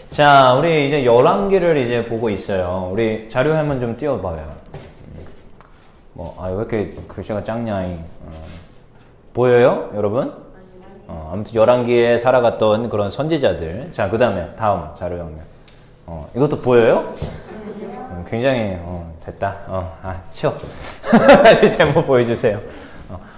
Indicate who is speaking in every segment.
Speaker 1: 자, 우리 이제 열왕기를 이제 보고 있어요. 우리 자료 한번 좀 띄워봐요. 왜 이렇게 글씨가 작냐? 보여요, 여러분? 아무튼 열왕기에 살아갔던 그런 선지자들. 자, 그 다음에 다음 자료 화면. 이것도 보여요? 굉장히 됐다. 치워. 다시 제목 보여주세요.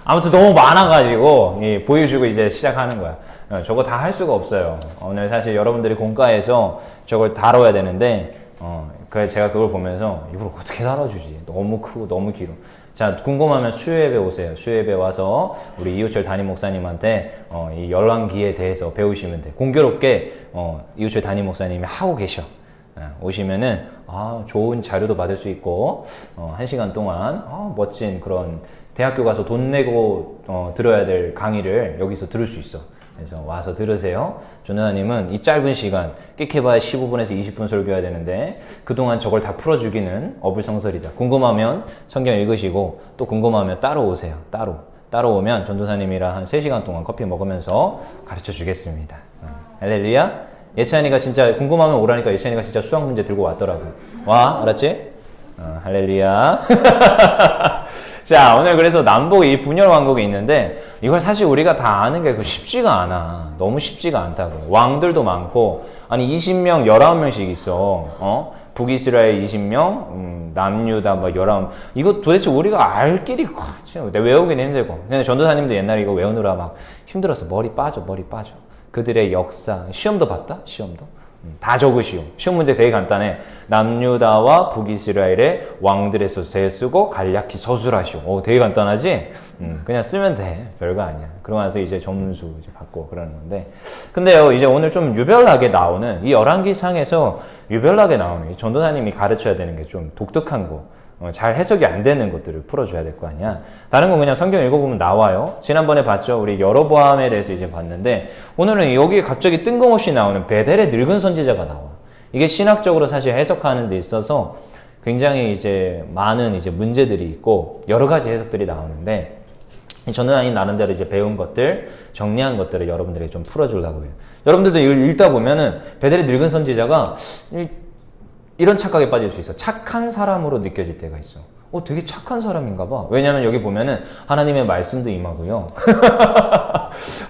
Speaker 1: 아무튼 너무 많아가지고 보여주고 이제 시작하는 거야. 저거 다 할 수가 없어요. 오늘 사실 여러분들이 공과에서 저걸 다뤄야 되는데 그래서 제가 그걸 보면서 이걸 어떻게 다뤄주지? 너무 크고 너무 길어. 자, 궁금하면 수요예배 오세요. 수요예배 와서 우리 이우철 담임 목사님한테 이 열왕기에 대해서 배우시면 돼. 공교롭게 이우철 담임 목사님이 하고 계셔. 오시면은 좋은 자료도 받을 수 있고 1시간 동안 멋진 그런 대학교 가서 돈 내고 들어야 될 강의를 여기서 들을 수 있어. 그래서 와서 들으세요. 조나님은 이 짧은 시간, 끽해봐야 15분에서 20분 설교해야 되는데 그동안 저걸 다 풀어주기는 어불성설이다. 궁금하면 성경 읽으시고 또 궁금하면 따로 오세요. 따로 오면 전도사님이랑 한 3시간 동안 커피 먹으면서 가르쳐 주겠습니다. 할렐루야. 예찬이가 진짜 궁금하면 오라니까 예찬이가 진짜 수학 문제 들고 왔더라고. 와, 알았지? 할렐루야. 자, 오늘 그래서 남북 이 분열 왕국이 있는데 이걸 사실 우리가 다 아는 게 쉽지가 않아. 너무 쉽지가 않다고. 왕들도 많고, 아니 20명, 19명씩 있어. 북이스라엘 20명, 남유다 19명. 이거 도대체 우리가 알 길이 외우기는 힘들고. 근데 전도사님도 옛날에 이거 외우느라 막 힘들었어. 머리 빠져. 그들의 역사. 시험도 봤다? 시험도. 다 적으시오. 시험 문제 되게 간단해. 남유다와 북이스라엘의 왕들에서 세 쓰고 간략히 서술하시오. 되게 간단하지? 그냥 쓰면 돼. 별거 아니야. 그러고 나서 이제 전문수 이제 받고 그러는 건데. 근데요, 이제 오늘 좀 유별나게 나오는, 이 열왕기상에서 유별나게 나오는, 이 전도사님이 가르쳐야 되는 게 좀 독특한 거. 잘 해석이 안 되는 것들을 풀어줘야 될 거 아니야. 다른 건 그냥 성경 읽어보면 나와요. 지난번에 봤죠. 우리 여로보암에 대해서 이제 봤는데, 오늘은 여기에 갑자기 뜬금없이 나오는 베델의 늙은 선지자가 나와. 이게 신학적으로 사실 해석하는 데 있어서 굉장히 이제 많은 이제 문제들이 있고, 여러 가지 해석들이 나오는데, 전도사님 나름대로 이제 배운 것들, 정리한 것들을 여러분들에게 좀 풀어주려고 해요. 여러분들도 이걸 읽다 보면은, 베델의 늙은 선지자가 이런 착각에 빠질 수 있어. 착한 사람으로 느껴질 때가 있어. 되게 착한 사람인가 봐. 왜냐면 여기 보면은 하나님의 말씀도 임하고요.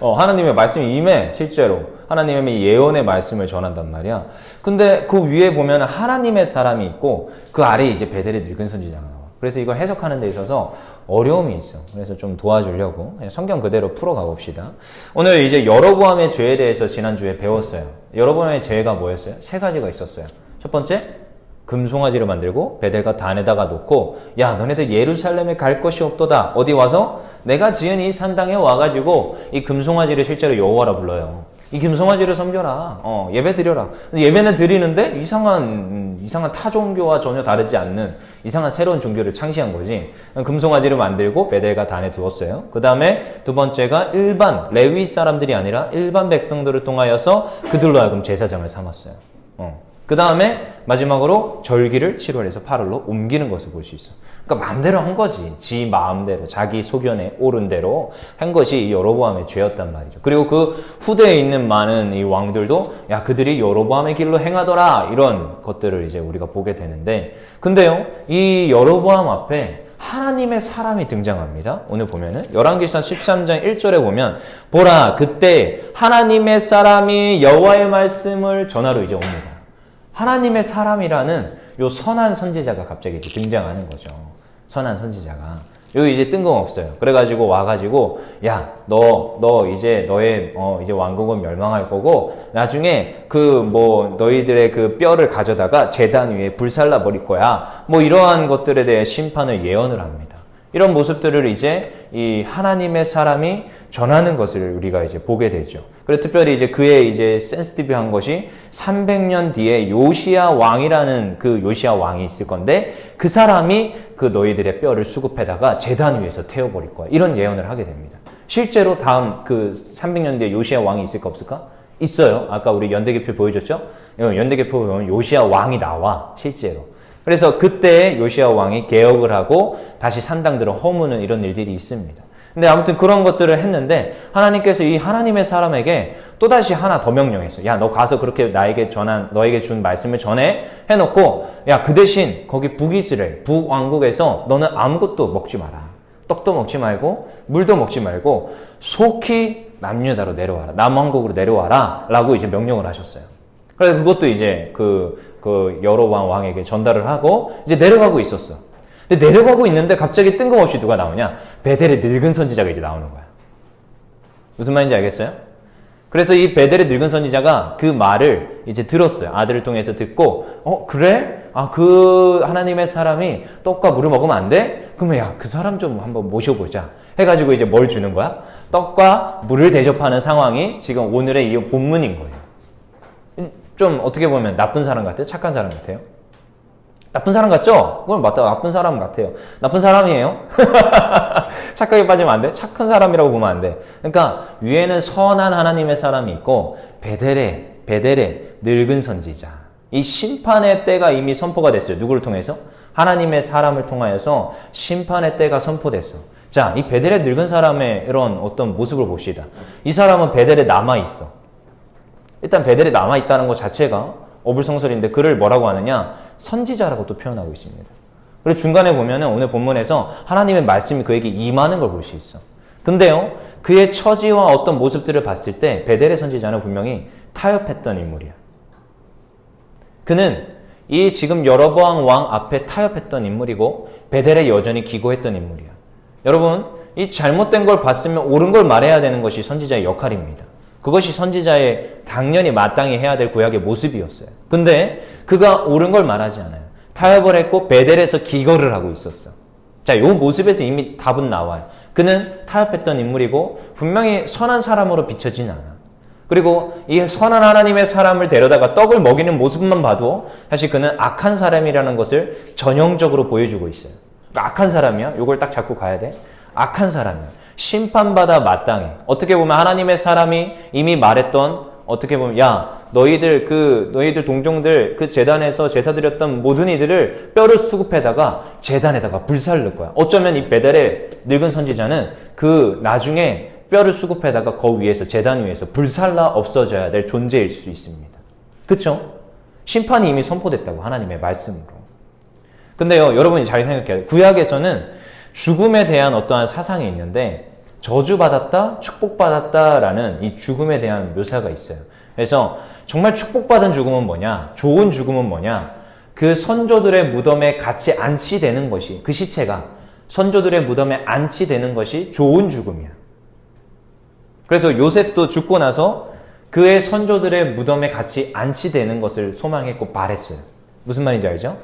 Speaker 1: 하나님의 말씀이 임해, 실제로. 하나님의 예언의 말씀을 전한단 말이야. 근데 그 위에 보면은 하나님의 사람이 있고 그 아래에 이제 베델의 늙은 선지자가 나와. 그래서 이걸 해석하는 데 있어서 어려움이 있어. 그래서 좀 도와주려고 성경 그대로 풀어가 봅시다. 오늘 이제 여로보암의 죄에 대해서 지난주에 배웠어요. 여로보암의 죄가 뭐였어요? 3가지가 있었어요. 첫 번째, 금송아지를 만들고 베델과 단에다가 놓고, 야, 너네들 예루살렘에 갈 것이 없도다. 어디 와서 내가 지은 이 산당에 와가지고 이 금송아지를 실제로 여호와라 불러요. 이 금송아지를 섬겨라. 예배 드려라. 예배는 드리는데 이상한 타종교와 전혀 다르지 않는 이상한 새로운 종교를 창시한 거지. 금송아지를 만들고 베델과 단에 두었어요. 그 다음에 두 번째가 일반 레위 사람들이 아니라 일반 백성들을 통하여서 그들로 하여금 제사장을 삼았어요. 그 다음에 마지막으로 절기를 7월에서 8월로 옮기는 것을 볼 수 있어. 그러니까 마음대로 한 거지. 지 마음대로, 자기 소견에 오른 대로 한 것이 이 여로보암의 죄였단 말이죠. 그리고 그 후대에 있는 많은 이 왕들도 야, 그들이 여로보암의 길로 행하더라, 이런 것들을 이제 우리가 보게 되는데, 근데요, 이 여로보암 앞에 하나님의 사람이 등장합니다. 오늘 보면은 열왕기상 13장 1절에 보면, 보라, 그때 하나님의 사람이 여호와의 말씀을 전하러 이제 옵니다. 하나님의 사람이라는 요 선한 선지자가 갑자기 이제 등장하는 거죠. 선한 선지자가. 여기 이제 뜬금없어요. 그래가지고 와가지고, 야, 너 이제 너의 이제 왕국은 멸망할 거고, 나중에 너희들의 그 뼈를 가져다가 제단 위에 불살라 버릴 거야. 이러한 것들에 대해 심판을 예언을 합니다. 이런 모습들을 이제 이 하나님의 사람이 전하는 것을 우리가 이제 보게 되죠. 그리고 특별히 이제 그의 이제 센시티브한 것이 300년 뒤에 요시야 왕이라는 그 요시야 왕이 있을 건데, 그 사람이 그 너희들의 뼈를 수급해다가 제단 위에서 태워버릴 거야. 이런 예언을 하게 됩니다. 실제로 다음 그 300년 뒤에 요시야 왕이 있을까 없을까? 있어요. 아까 우리 연대기표 보여줬죠? 연대기표 보면 요시야 왕이 나와, 실제로. 그래서 그때 요시야 왕이 개혁을 하고 다시 산당들을 허무는 이런 일들이 있습니다. 근데 아무튼 그런 것들을 했는데 하나님께서 이 하나님의 사람에게 또다시 하나 더 명령했어요. 야, 너 가서 그렇게 너에게 준 말씀을 전해 해놓고, 야, 그 대신 거기 북이스라엘, 북왕국에서 너는 아무것도 먹지 마라. 떡도 먹지 말고 물도 먹지 말고 속히 남유다로 내려와라. 남왕국으로 내려와라. 라고 이제 명령을 하셨어요. 그래서 그것도 이제 그 여로보암 왕에게 전달을 하고 이제 내려가고 있었어. 근데 내려가고 있는데 갑자기 뜬금없이 누가 나오냐? 베델의 늙은 선지자가 이제 나오는 거야. 무슨 말인지 알겠어요? 그래서 이 베델의 늙은 선지자가 그 말을 이제 들었어요. 아들을 통해서 듣고, 그래? 그 하나님의 사람이 떡과 물을 먹으면 안 돼? 그러면 야, 그 사람 좀 한번 모셔보자. 해가지고 이제 뭘 주는 거야? 떡과 물을 대접하는 상황이 지금 오늘의 이 본문인 거예요. 좀 어떻게 보면 나쁜 사람 같아요? 착한 사람 같아요? 나쁜 사람 같죠? 그건 맞다. 나쁜 사람 같아요. 나쁜 사람이에요. 착하게 빠지면 안 돼. 착한 사람이라고 보면 안 돼. 그러니까 위에는 선한 하나님의 사람이 있고 베델의 늙은 선지자. 이 심판의 때가 이미 선포가 됐어요. 누구를 통해서? 하나님의 사람을 통하여서 심판의 때가 선포됐어. 자, 이 베델의 늙은 사람의 이런 어떤 모습을 봅시다. 이 사람은 베델에 남아있어. 일단 베델에 남아있다는 것 자체가 어불성설인데 그를 뭐라고 하느냐? 선지자라고 또 표현하고 있습니다. 그리고 중간에 보면은 오늘 본문에서 하나님의 말씀이 그에게 임하는 걸 볼 수 있어. 근데요, 그의 처지와 어떤 모습들을 봤을 때 베델의 선지자는 분명히 타협했던 인물이야. 그는 이 지금 여로보암 왕 앞에 타협했던 인물이고 베델에 여전히 기고했던 인물이야. 여러분, 이 잘못된 걸 봤으면 옳은 걸 말해야 되는 것이 선지자의 역할입니다. 그것이 선지자의 당연히 마땅히 해야 될 구약의 모습이었어요. 근데 그가 옳은 걸 말하지 않아요. 타협을 했고 베델에서 기거를 하고 있었어. 자, 이 모습에서 이미 답은 나와요. 그는 타협했던 인물이고 분명히 선한 사람으로 비춰지진 않아. 그리고 이 선한 하나님의 사람을 데려다가 떡을 먹이는 모습만 봐도 사실 그는 악한 사람이라는 것을 전형적으로 보여주고 있어요. 그러니까 악한 사람이야? 이걸 딱 잡고 가야 돼. 악한 사람이야. 심판받아 마땅해. 어떻게 보면 하나님의 사람이 이미 말했던, 어떻게 보면 야, 너희들 동종들 그 제단에서 제사 드렸던 모든 이들을 뼈를 수급해다가 제단에다가 불살을 넣을 거야. 어쩌면 이 베델의 늙은 선지자는 그 나중에 뼈를 수급해다가 그 위에서 제단 위에서 불살라 없어져야 될 존재일 수 있습니다. 그쵸? 심판이 이미 선포됐다고 하나님의 말씀으로. 근데요, 여러분이 잘 생각해야 돼요. 구약에서는 죽음에 대한 어떠한 사상이 있는데 저주받았다, 축복받았다라는 이 죽음에 대한 묘사가 있어요. 그래서 정말 축복받은 죽음은 뭐냐? 좋은 죽음은 뭐냐? 그 선조들의 무덤에 같이 안치되는 것이, 그 시체가 선조들의 무덤에 안치되는 것이 좋은 죽음이야. 그래서 요셉도 죽고 나서 그의 선조들의 무덤에 같이 안치되는 것을 소망했고 바랬어요. 무슨 말인지 알죠?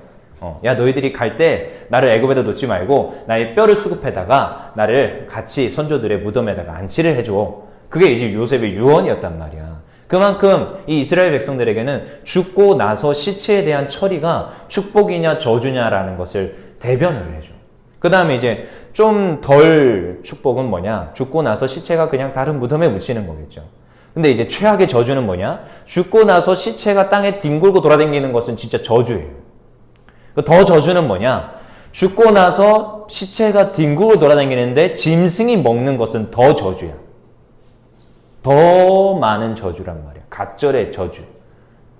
Speaker 1: 야, 너희들이 갈 때 나를 애굽에다 놓지 말고 나의 뼈를 수급해다가 나를 같이 선조들의 무덤에다가 안치를 해줘. 그게 이제 요셉의 유언이었단 말이야. 그만큼 이 이스라엘 백성들에게는 죽고 나서 시체에 대한 처리가 축복이냐 저주냐라는 것을 대변을 해줘. 그 다음에 이제 좀 덜 축복은 뭐냐? 죽고 나서 시체가 그냥 다른 무덤에 묻히는 거겠죠. 근데 이제 최악의 저주는 뭐냐? 죽고 나서 시체가 땅에 뒹굴고 돌아다니는 것은 진짜 저주예요. 더 저주는 뭐냐? 죽고 나서 시체가 뒹굴고 돌아다니는데 짐승이 먹는 것은 더 저주야. 더 많은 저주란 말이야. 갑절의 저주.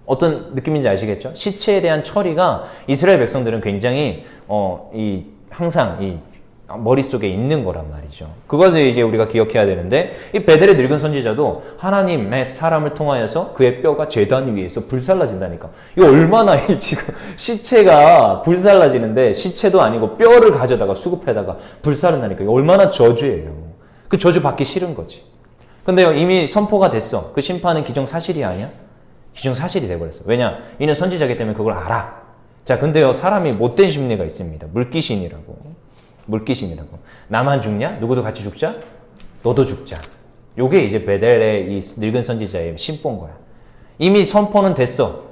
Speaker 1: 어떤 느낌인지 아시겠죠? 시체에 대한 처리가 이스라엘 백성들은 굉장히 항상 이 머릿속에 있는 거란 말이죠. 그것을 이제 우리가 기억해야 되는데 이 베델의 늙은 선지자도 하나님의 사람을 통하여서 그의 뼈가 제단 위에서 불살라진다니까. 이거 얼마나 지금 시체가 불살라지는데 시체도 아니고 뼈를 가져다가 수급해다가 불살른다니까. 이거 얼마나 저주예요. 그 저주 받기 싫은 거지. 근데요, 이미 선포가 됐어. 그 심판은 기정사실이 아니야? 기정사실이 돼버렸어. 왜냐? 이는 선지자이기 때문에 그걸 알아. 자, 근데요, 사람이 못된 심리가 있습니다. 물귀신이라고. 나만 죽냐? 누구도 같이 죽자? 너도 죽자. 요게 이제 베델의 이 늙은 선지자의 심보인 거야. 이미 선포는 됐어.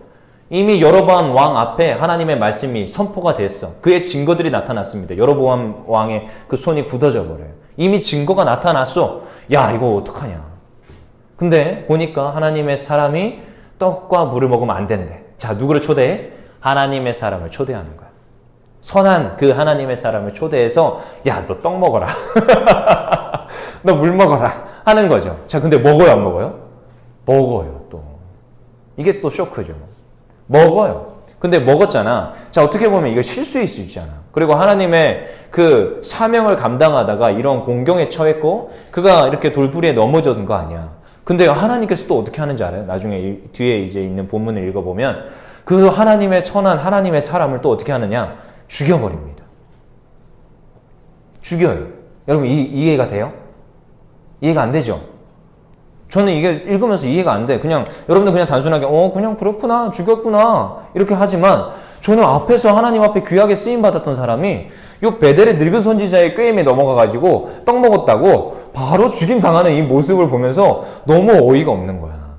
Speaker 1: 이미 여로보암 왕 앞에 하나님의 말씀이 선포가 됐어. 그의 증거들이 나타났습니다. 여로보암 왕의 그 손이 굳어져 버려요. 이미 증거가 나타났어. 야, 이거 어떡하냐. 근데 보니까 하나님의 사람이 떡과 물을 먹으면 안 된대. 자, 누구를 초대해? 하나님의 사람을 초대하는 거야. 선한 그 하나님의 사람을 초대해서 야, 너 떡 먹어라. 너 물 먹어라 하는 거죠. 자, 근데 먹어요, 안 먹어요? 먹어요, 또. 이게 또 쇼크죠. 먹어요. 근데 먹었잖아. 자, 어떻게 보면 이거 실수일 수 있잖아. 그리고 하나님의 그 사명을 감당하다가 이런 공경에 처했고 그가 이렇게 돌부리에 넘어졌는 거 아니야. 근데 하나님께서 또 어떻게 하는지 알아요? 나중에 뒤에 이제 있는 본문을 읽어보면 그 하나님의 선한 하나님의 사람을 또 어떻게 하느냐? 죽여버립니다. 죽여요. 여러분 이해가 돼요? 이해가 안 되죠? 저는 이게 읽으면서 이해가 안 돼. 그냥 여러분들 그냥 단순하게 그냥 그렇구나 죽였구나 이렇게 하지만 저는 앞에서 하나님 앞에 귀하게 쓰임 받았던 사람이 요 베델의 늙은 선지자의 꾀임에 넘어가가지고 떡 먹었다고 바로 죽임 당하는 이 모습을 보면서 너무 어이가 없는 거야.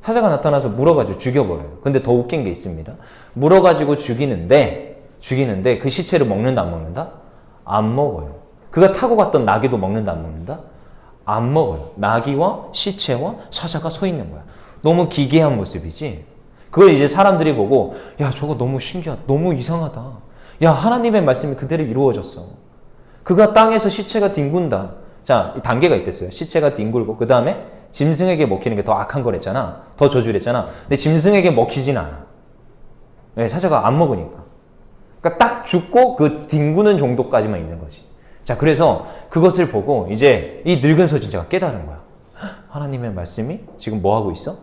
Speaker 1: 사자가 나타나서 물어가지고 죽여버려요. 근데 더 웃긴 게 있습니다. 물어가지고 죽이는데 그 시체를 먹는다 안 먹는다? 안 먹어요. 그가 타고 갔던 나귀도 먹는다 안 먹는다? 안 먹어요. 나귀와 시체와 사자가 서 있는 거야. 너무 기괴한 모습이지. 그걸 이제 사람들이 보고 야 저거 너무 신기하다. 너무 이상하다. 야 하나님의 말씀이 그대로 이루어졌어. 그가 땅에서 시체가 뒹군다. 자, 이 단계가 있댔어요. 시체가 뒹굴고 그 다음에 짐승에게 먹히는 게 더 악한 거랬잖아. 더 저주랬잖아. 근데 짐승에게 먹히진 않아. 왜? 사자가 안 먹으니까. 그러니까 딱 죽고 그 뒹구는 정도까지만 있는 거지. 자, 그래서 그것을 보고 이제 이 늙은 선지자가 깨달은 거야. 하나님의 말씀이 지금 뭐 하고 있어?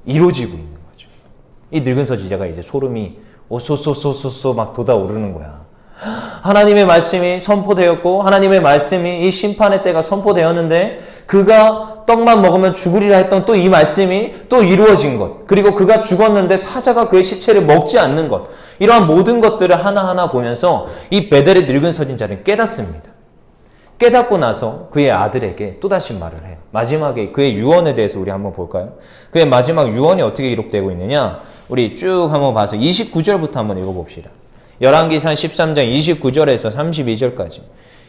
Speaker 1: 이루어지고 있는 거죠. 이 늙은 선지자가 이제 소름이 오쏘쏘쏘쏘 막 돋아오르는 거야. 하나님의 말씀이 선포되었고 하나님의 말씀이 이 심판의 때가 선포되었는데 그가 떡만 먹으면 죽으리라 했던 또 이 말씀이 또 이루어진 것, 그리고 그가 죽었는데 사자가 그의 시체를 먹지 않는 것, 이러한 모든 것들을 하나하나 보면서 이 베델의 늙은 선지자는 깨닫습니다. 깨닫고 나서 그의 아들에게 또다시 말을 해요. 마지막에 그의 유언에 대해서 우리 한번 볼까요? 그의 마지막 유언이 어떻게 기록되고 있느냐, 우리 쭉 한번 봐서 29절부터 한번 읽어봅시다. 열왕기상 13장 29절에서 32절까지.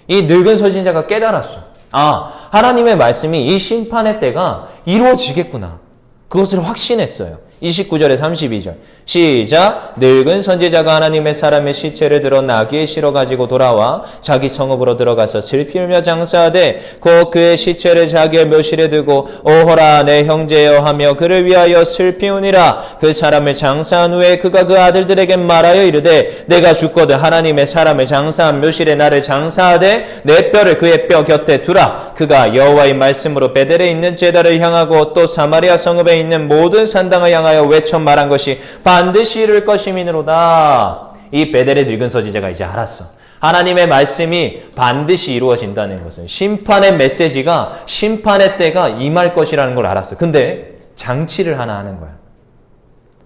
Speaker 1: 이 늙은 선지자가 깨달았어. 하나님의 말씀이 이 심판의 때가 이루어지겠구나. 그것을 확신했어요. 29절에 32절 시작. 늙은 선지자가 하나님의 사람의 시체를 들어 나귀에 실어 가지고 돌아와 자기 성읍으로 들어가서 슬피 울며 장사하되 곧 그의 시체를 자기의 묘실에 두고 오호라 내 형제여 하며 그를 위하여 슬피 우니라. 그 사람을 장사한 후에 그가 그 아들들에게 말하여 이르되 내가 죽거든 하나님의 사람을 장사한 묘실에 나를 장사하되 내 뼈를 그의 뼈 곁에 두라. 그가 여호와의 말씀으로 베델에 있는 제단을 향하고 또 사마리아 성읍에 있는 모든 산당을 향하여 외쳐 말한 것이 반드시 이룰 것임이니로다. 이 베델의 늙은 선지자가 이제 알았어. 하나님의 말씀이 반드시 이루어진다는 것은 심판의 메시지가, 심판의 때가 임할 것이라는 걸 알았어. 근데 장치를 하나 하는 거야.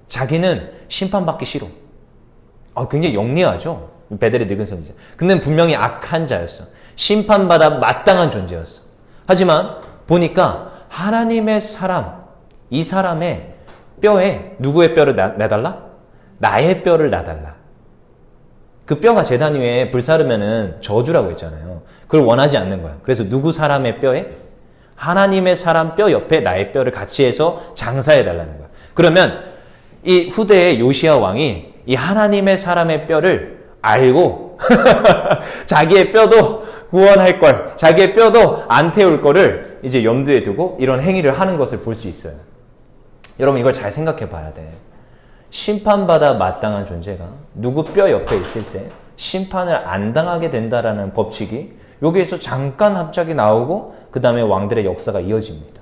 Speaker 1: 자기는 심판받기 싫어. 굉장히 영리하죠, 베델의 늙은 선지자. 근데 분명히 악한 자였어. 심판받아 마땅한 존재였어. 하지만 보니까 하나님의 사람, 이 사람의 뼈에 누구의 뼈를 내달라? 나의 뼈를 놔달라. 그 뼈가 제단 위에 불사르면은 저주라고 했잖아요. 그걸 원하지 않는 거야. 그래서 누구 사람의 뼈에? 하나님의 사람 뼈 옆에 나의 뼈를 같이 해서 장사해달라는 거야. 그러면 이 후대의 요시야 왕이 이 하나님의 사람의 뼈를 알고 자기의 뼈도 구원할 걸, 자기의 뼈도 안 태울 거를 이제 염두에 두고 이런 행위를 하는 것을 볼 수 있어요. 여러분 이걸 잘 생각해 봐야 돼. 심판받아 마땅한 존재가 누구 뼈 옆에 있을 때 심판을 안 당하게 된다라는 법칙이 여기에서 잠깐 갑자기 나오고 그 다음에 왕들의 역사가 이어집니다.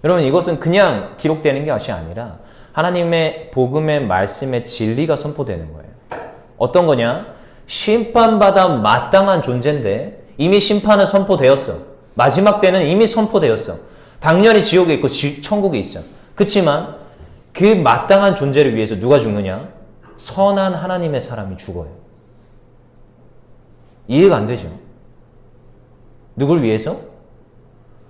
Speaker 1: 여러분 이것은 그냥 기록되는 것이 아니라 하나님의 복음의 말씀의 진리가 선포되는 거예요. 어떤 거냐? 심판받아 마땅한 존재인데 이미 심판은 선포되었어. 마지막 때는 이미 선포되었어. 당연히 지옥에 있고 천국에 있어. 그렇지만 그 마땅한 존재를 위해서 누가 죽느냐? 선한 하나님의 사람이 죽어요. 이해가 안 되죠? 누굴 위해서?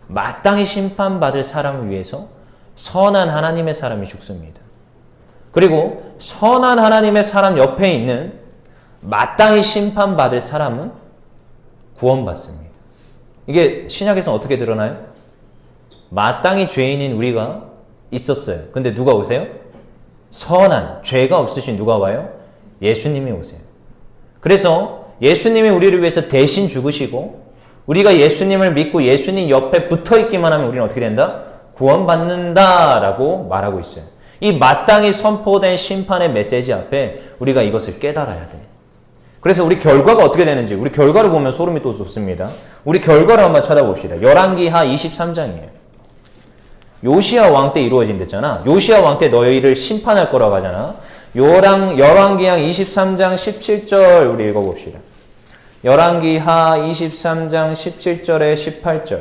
Speaker 1: 마땅히 심판받을 사람을 위해서 선한 하나님의 사람이 죽습니다. 그리고 선한 하나님의 사람 옆에 있는 마땅히 심판받을 사람은 구원받습니다. 이게 신약에서는 어떻게 드러나요? 마땅히 죄인인 우리가 있었어요. 근데 누가 오세요? 선한, 죄가 없으신 누가 와요? 예수님이 오세요. 그래서 예수님이 우리를 위해서 대신 죽으시고 우리가 예수님을 믿고 예수님 옆에 붙어 있기만 하면 우리는 어떻게 된다? 구원받는다라고 말하고 있어요. 이 마땅히 선포된 심판의 메시지 앞에 우리가 이것을 깨달아야 돼. 그래서 우리 결과가 어떻게 되는지 우리 결과를 보면 소름이 또 돋습니다. 우리 결과를 한번 찾아봅시다. 열왕기하 23장이에요. 요시야 왕 때 이루어진댔잖아. 요시야 왕 때 너희를 심판할 거라고 하잖아. 열왕기하 23장 17절 우리 읽어봅시다. 열왕기하 23장 17절에 18절.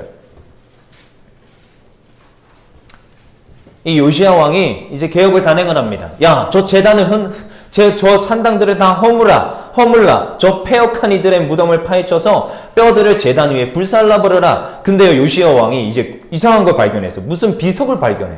Speaker 1: 이 요시야 왕이 이제 개혁을 단행을 합니다. 야, 저 제단을 저 산당들을 다 허물라. 저 패역한 이들의 무덤을 파헤쳐서 뼈들을 제단 위에 불살라 버려라. 근데요, 요시야 왕이 이제 이상한 걸 발견했어. 무슨 비석을 발견해.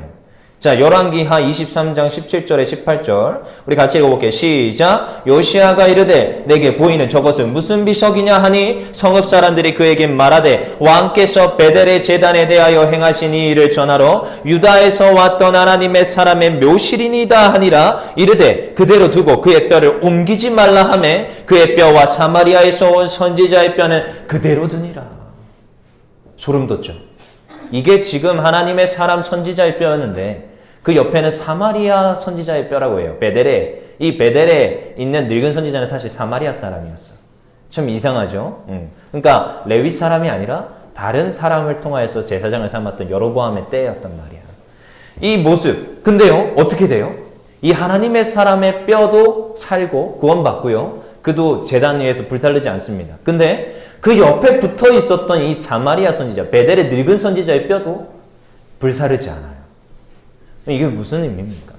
Speaker 1: 자, 열왕기하 23장 17절에 18절 우리 같이 읽어볼게요. 시작. 요시야가 이르되 내게 보이는 저것은 무슨 비석이냐 하니 성읍 사람들이 그에게 말하되 왕께서 베델의 제단에 대하여 행하신 이 일을 전하러 유다에서 왔던 하나님의 사람의 묘실이니이다 하니라. 이르되 그대로 두고 그의 뼈를 옮기지 말라 하매 그의 뼈와 사마리아에서 온 선지자의 뼈는 그대로 두니라. 소름 돋죠. 이게 지금 하나님의 사람 선지자의 뼈였는데 그 옆에는 사마리아 선지자의 뼈라고 해요. 이 베델에 있는 늙은 선지자는 사실 사마리아 사람이었어. 좀 이상하죠? 그러니까 레위 사람이 아니라 다른 사람을 통하여서 제사장을 삼았던 여로보암의 때였단 말이야. 이 모습. 근데요, 어떻게 돼요? 이 하나님의 사람의 뼈도 살고 구원받고요. 그도 제단 위에서 불살르지 않습니다. 근데 그 옆에 붙어 있었던 이 사마리아 선지자, 베델의 늙은 선지자의 뼈도 불사르지 않아요. 이게 무슨 의미입니까?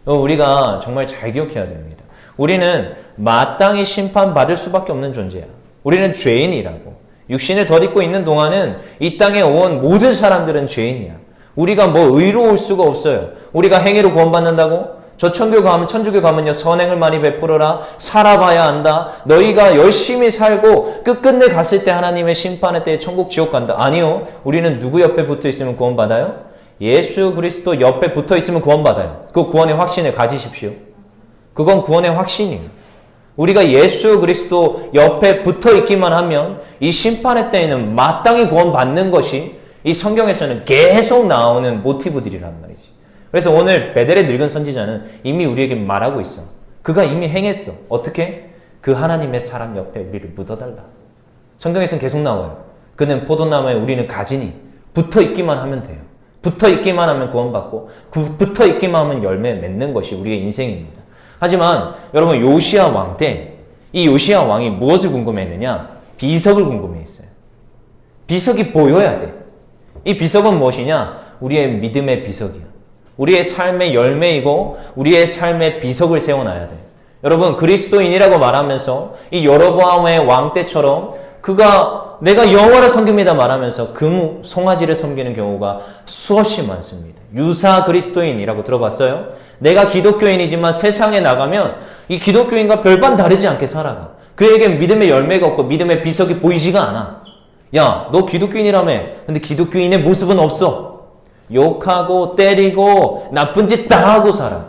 Speaker 1: 우리가 정말 잘 기억해야 됩니다. 우리는 마땅히 심판받을 수밖에 없는 존재야. 우리는 죄인이라고. 육신을 덧입고 있는 동안은 이 땅에 온 모든 사람들은 죄인이야. 우리가 뭐 의로울 수가 없어요. 우리가 행위로 구원받는다고? 저 천주교 가면요 선행을 많이 베풀어라. 살아봐야 한다. 너희가 열심히 살고 끝끝내 갔을 때 하나님의 심판의 때에 천국 지옥 간다. 아니요. 우리는 누구 옆에 붙어 있으면 구원받아요? 예수 그리스도 옆에 붙어 있으면 구원받아요. 그 구원의 확신을 가지십시오. 그건 구원의 확신이에요. 우리가 예수 그리스도 옆에 붙어 있기만 하면 이 심판의 때에는 마땅히 구원받는 것이 이 성경에서는 계속 나오는 모티브들이란 말이지. 그래서 오늘 베델의 늙은 선지자는 이미 우리에게 말하고 있어. 그가 이미 행했어. 어떻게? 그 하나님의 사람 옆에 우리를 묻어달라. 성경에서는 계속 나와요. 그는 포도나무에 우리는 가지니 붙어 있기만 하면 돼요. 붙어 있기만 하면 구원받고 붙어 있기만 하면 열매 맺는 것이 우리의 인생입니다. 하지만 여러분 요시야 왕 때 이 요시야 왕이 무엇을 궁금해했느냐? 비석을 궁금해했어요. 비석이 보여야 돼. 이 비석은 무엇이냐? 우리의 믿음의 비석이야. 우리의 삶의 열매이고 우리의 삶의 비석을 세워놔야 돼. 여러분 그리스도인이라고 말하면서 이 여로보암의 왕 때처럼 그가 내가 여호와를 섬깁니다 말하면서 금 송아지를 섬기는 경우가 수없이 많습니다. 유사 그리스도인이라고 들어봤어요? 내가 기독교인이지만 세상에 나가면 이 기독교인과 별반 다르지 않게 살아가. 그에겐 믿음의 열매가 없고 믿음의 비석이 보이지가 않아. 야, 너 기독교인이라며. 근데 기독교인의 모습은 없어. 욕하고 때리고 나쁜 짓 다 하고 살아.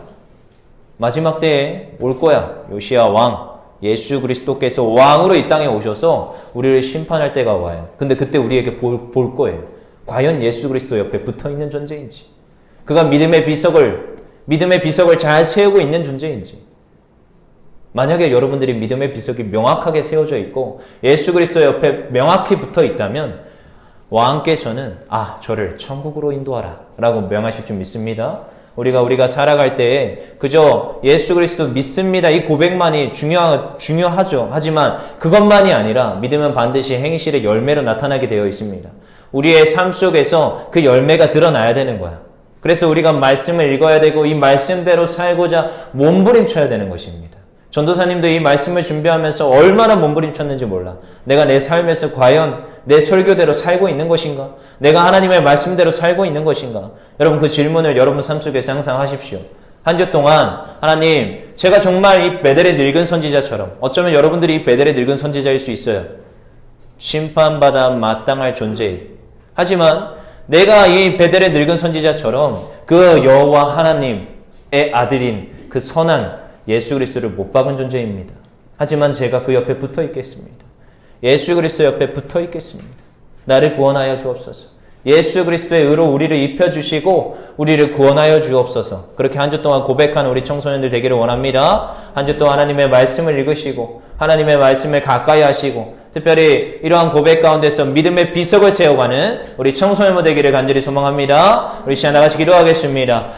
Speaker 1: 마지막 때에 올 거야. 요시야 왕. 예수 그리스도께서 왕으로 이 땅에 오셔서 우리를 심판할 때가 와요. 근데 그때 우리에게 볼 거예요. 과연 예수 그리스도 옆에 붙어있는 존재인지, 그가 믿음의 비석을 잘 세우고 있는 존재인지. 만약에 여러분들이 믿음의 비석이 명확하게 세워져 있고 예수 그리스도 옆에 명확히 붙어 있다면 왕께서는 저를 천국으로 인도하라 라고 명하실 줄 믿습니다. 우리가 살아갈 때에 그저 예수 그리스도 믿습니다 이 고백만이 중요하죠. 하지만 그것만이 아니라 믿음은 반드시 행실의 열매로 나타나게 되어 있습니다. 우리의 삶 속에서 그 열매가 드러나야 되는 거야. 그래서 우리가 말씀을 읽어야 되고 이 말씀대로 살고자 몸부림쳐야 되는 것입니다. 전도사님도 이 말씀을 준비하면서 얼마나 몸부림쳤는지 몰라. 내가 내 삶에서 과연 내 설교대로 살고 있는 것인가? 내가 하나님의 말씀대로 살고 있는 것인가? 여러분 그 질문을 여러분 삶 속에서 항상 하십시오. 한 주 동안 하나님, 제가 정말 이 베델의 늙은 선지자처럼, 어쩌면 여러분들이 이 베델의 늙은 선지자일 수 있어요. 심판받아 마땅할 존재. 하지만 내가 이 베델의 늙은 선지자처럼 그 여호와 하나님의 아들인 그 선한 예수 그리스도를 못 박은 존재입니다. 하지만 제가 그 옆에 붙어 있겠습니다. 예수 그리스도 옆에 붙어 있겠습니다. 나를 구원하여 주옵소서. 예수 그리스도의 의로 우리를 입혀주시고 우리를 구원하여 주옵소서. 그렇게 한 주 동안 고백하는 우리 청소년들 되기를 원합니다. 한 주 동안 하나님의 말씀을 읽으시고 하나님의 말씀을 가까이 하시고 특별히 이러한 고백 가운데서 믿음의 비석을 세워가는 우리 청소년들 되기를 간절히 소망합니다. 우리 시간 나같이 기도하겠습니다.